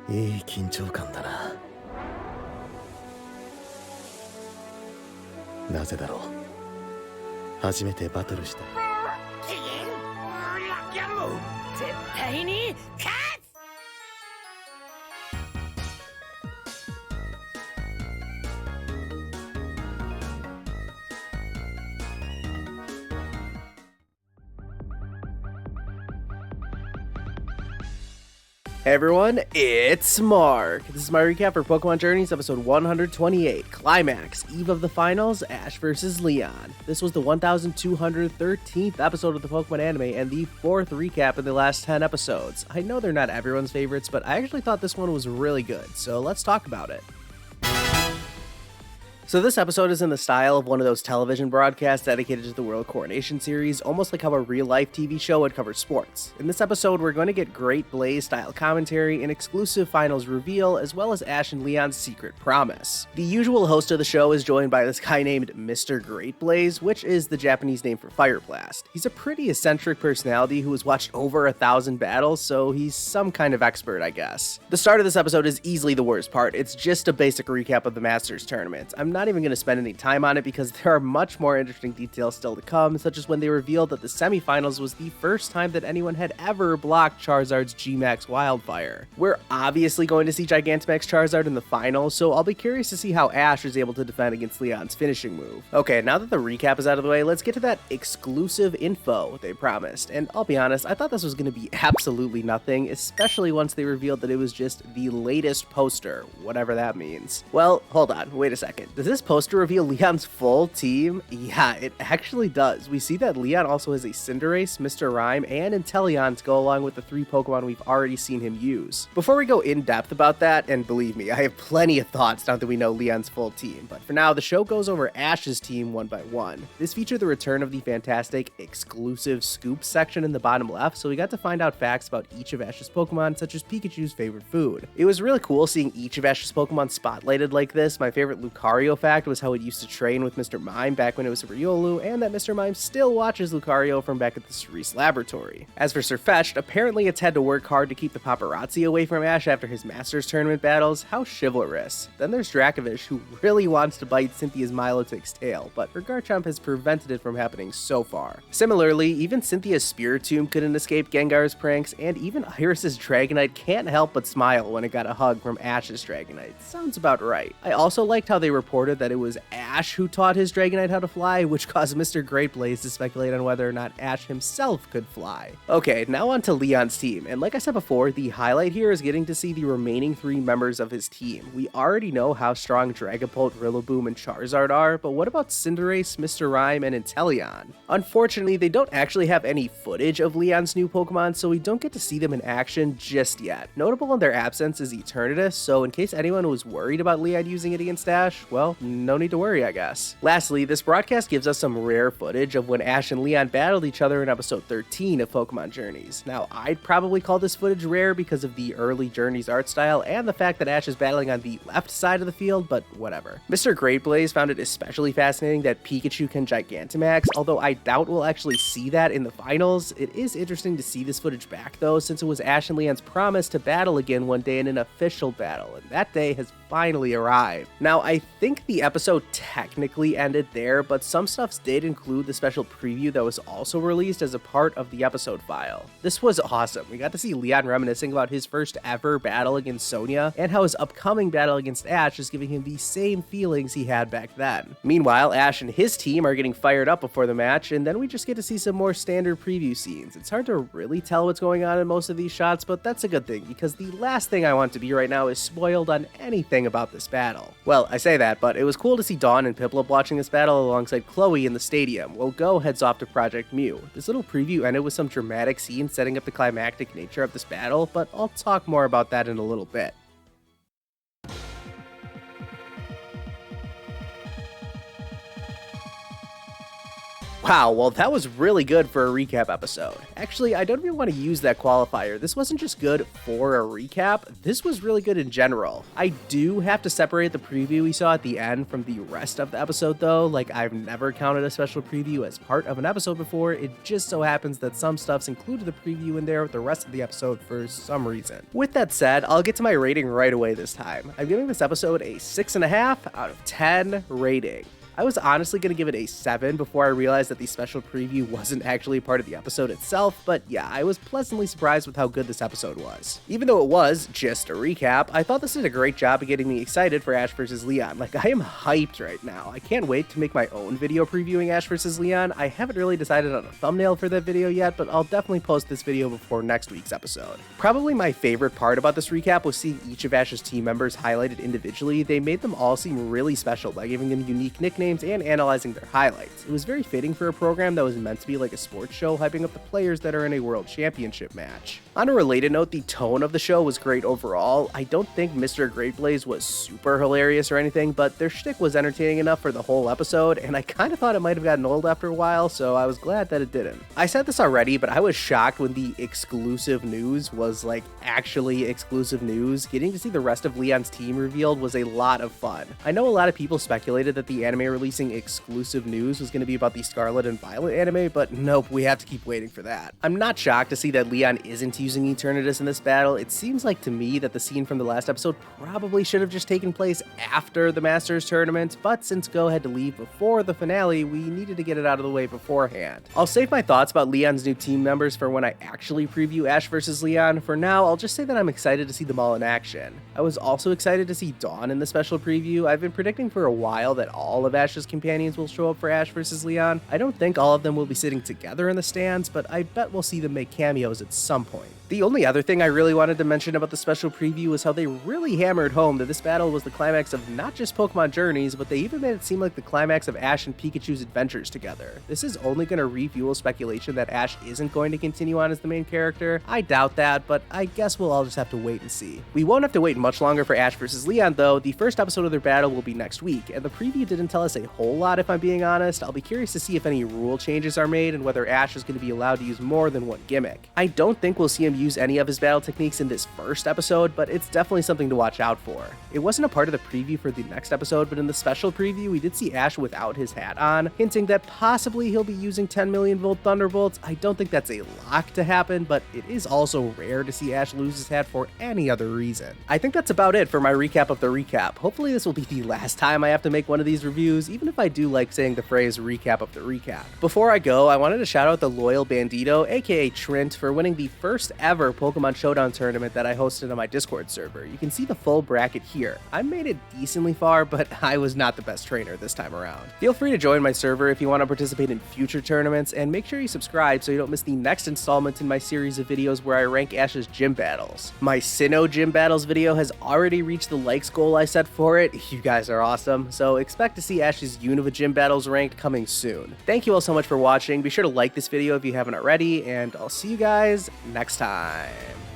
いい緊張感だな。なぜだろう。初めてバトルした。絶対に勝つ。Hey everyone, it's Mark. This is my recap for Pokémon Journeys episode 128, Climax, Eve of the Finals, Ash vs. Leon. This was the 1213th episode of the Pokémon anime and the 4th recap in the last 10 episodes. I know they're not everyone's favorites, but I actually thought this one was really good, so let's talk about it. So this episode is in the style of one of those television broadcasts dedicated to the World Coronation series, almost like how a real-life TV show would cover sports. In this episode, we're going to get Great Blaze-style commentary, an exclusive finals reveal, as well as Ash and Leon's secret promise. The usual host of the show is joined by this guy named Mr. Great Blaze, which is the Japanese name for Fire Blast. He's a pretty eccentric personality who has watched over 1,000 battles, so he's some kind of expert, I guess. The start of this episode is easily the worst part. It's just a basic recap of the Masters tournament. I'm not even going to spend any time on it because there are much more interesting details still to come, such as when they revealed that the semifinals was the first time that anyone had ever blocked Charizard's G-Max Wildfire. We're obviously going to see Gigantamax Charizard in the final, so I'll be curious to see how Ash is able to defend against Leon's finishing move. Okay, now that the recap is out of the way, let's get to that exclusive info they promised, and I'll be honest, I thought this was going to be absolutely nothing, especially once they revealed that it was just the latest poster, whatever that means. Well, hold on, wait a second. Does this poster reveal Leon's full team? Yeah, it actually does. We see that Leon also has a Cinderace, Mr. Rime, and Inteleon to go along with the 3 Pokemon we've already seen him use. Before we go in depth about that, and believe me, I have plenty of thoughts now that we know Leon's full team, but for now, the show goes over Ash's team one by one. This featured the return of the fantastic exclusive scoop section in the bottom left, so we got to find out facts about each of Ash's Pokemon, such as Pikachu's favorite food. It was really cool seeing each of Ash's Pokemon spotlighted like this. My favorite Lucario fact was how it used to train with Mr. Mime back when it was a Riolu, and that Mr. Mime still watches Lucario from back at the Cerise laboratory. As for Sirfetch'd, apparently it's had to work hard to keep the paparazzi away from Ash after his Masters tournament battles. How chivalrous. Then there's Dracovish, who really wants to bite Cynthia's Milotic's tail, but her Garchomp has prevented it from happening so far. Similarly, even Cynthia's Spiritomb couldn't escape Gengar's pranks, and even Iris's Dragonite can't help but smile when it got a hug from Ash's Dragonite. Sounds about right. I also liked how they reported that it was Ash who taught his Dragonite how to fly, which caused Mr. Great Blaze to speculate on whether or not Ash himself could fly. Okay, now on to Leon's team, and like I said before, the highlight here is getting to see the remaining 3 members of his team. We already know how strong Dragapult, Rillaboom, and Charizard are, but what about Cinderace, Mr. Rime, and Inteleon? Unfortunately, they don't actually have any footage of Leon's new Pokemon, so we don't get to see them in action just yet. Notable in their absence is Eternatus, so in case anyone was worried about Leon using it against Ash, well, no need to worry, I guess. Lastly, this broadcast gives us some rare footage of when Ash and Leon battled each other in episode 13 of Pokemon Journeys. Now, I'd probably call this footage rare because of the early Journeys art style and the fact that Ash is battling on the left side of the field, but whatever. Mr. Great Blaze found it especially fascinating that Pikachu can Gigantamax, although I doubt we'll actually see that in the finals. It is interesting to see this footage back though, since it was Ash and Leon's promise to battle again one day in an official battle, and that day has finally arrived. Now, I think the episode technically ended there, but some stuff did include the special preview that was also released as a part of the episode file. This was awesome. We got to see Leon reminiscing about his first ever battle against Sonia, and how his upcoming battle against Ash is giving him the same feelings he had back then. Meanwhile, Ash and his team are getting fired up before the match, and then we just get to see some more standard preview scenes. It's hard to really tell what's going on in most of these shots, but that's a good thing, because the last thing I want to be right now is spoiled on anything about this battle. Well, I say that, but it was cool to see Dawn and Piplup watching this battle alongside Chloe in the stadium, while Go heads off to Project Mew. This little preview ended with some dramatic scenes setting up the climactic nature of this battle, but I'll talk more about that in a little bit. Wow, well that was really good for a recap episode. Actually, I don't even want to use that qualifier. This wasn't just good for a recap, this was really good in general. I do have to separate the preview we saw at the end from the rest of the episode though. Like, I've never counted a special preview as part of an episode before. It just so happens that some stuff's included the preview in there with the rest of the episode for some reason. With that said, I'll get to my rating right away this time. I'm giving this episode a 6.5 out of 10 rating. I was honestly going to give it a 7 before I realized that the special preview wasn't actually part of the episode itself, but yeah, I was pleasantly surprised with how good this episode was. Even though it was just a recap, I thought this did a great job of getting me excited for Ash vs. Leon. Like, I am hyped right now. I can't wait to make my own video previewing Ash vs. Leon. I haven't really decided on a thumbnail for that video yet, but I'll definitely post this video before next week's episode. Probably my favorite part about this recap was seeing each of Ash's team members highlighted individually. They made them all seem really special by giving them unique nicknames and analyzing their highlights. It was very fitting for a program that was meant to be like a sports show, hyping up the players that are in a world championship match. On a related note, the tone of the show was great overall. I don't think Mr. Great Blaze was super hilarious or anything, but their shtick was entertaining enough for the whole episode, and I kind of thought it might have gotten old after a while, so I was glad that it didn't. I said this already, but I was shocked when the exclusive news was like actually exclusive news. Getting to see the rest of Leon's team revealed was a lot of fun. I know a lot of people speculated that the anime releasing exclusive news was going to be about the Scarlet and Violet anime, but nope, we have to keep waiting for that. I'm not shocked to see that Leon isn't using Eternatus in this battle. It seems like to me that the scene from the last episode probably should have just taken place after the Masters tournament, but since Go had to leave before the finale, we needed to get it out of the way beforehand. I'll save my thoughts about Leon's new team members for when I actually preview Ash vs. Leon. For now, I'll just say that I'm excited to see them all in action. I was also excited to see Dawn in the special preview. I've been predicting for a while that all of Ash's companions will show up for Ash vs. Leon. I don't think all of them will be sitting together in the stands, but I bet we'll see them make cameos at some point. The only other thing I really wanted to mention about the special preview was how they really hammered home that this battle was the climax of not just Pokemon Journeys, but they even made it seem like the climax of Ash and Pikachu's adventures together. This is only going to refuel speculation that Ash isn't going to continue on as the main character. I doubt that, but I guess we'll all just have to wait and see. We won't have to wait much longer for Ash vs. Leon though. The first episode of their battle will be next week, and the preview didn't tell us a whole lot if I'm being honest. I'll be curious to see if any rule changes are made and whether Ash is going to be allowed to use more than one gimmick. I don't think we'll see him use any of his battle techniques in this first episode, but it's definitely something to watch out for. It wasn't a part of the preview for the next episode, but in the special preview, we did see Ash without his hat on, hinting that possibly he'll be using 10 million volt Thunderbolts. I don't think that's a lock to happen, but it is also rare to see Ash lose his hat for any other reason. I think that's about it for my recap of the recap. Hopefully this will be the last time I have to make one of these reviews, even if I do like saying the phrase recap of the recap. Before I go, I wanted to shout out the loyal Bandito, aka Trent, for winning the first ever Pokemon Showdown tournament that I hosted on my Discord server. You can see the full bracket here. I made it decently far, but I was not the best trainer this time around. Feel free to join my server if you want to participate in future tournaments, and make sure you subscribe so you don't miss the next installment in my series of videos where I rank Ash's gym battles. My Sinnoh gym battles video has already reached the likes goal I set for it. You guys are awesome, so expect to see Ash's Unova gym battles ranked coming soon. Thank you all so much for watching. Be sure to like this video if you haven't already, and I'll see you guys next time.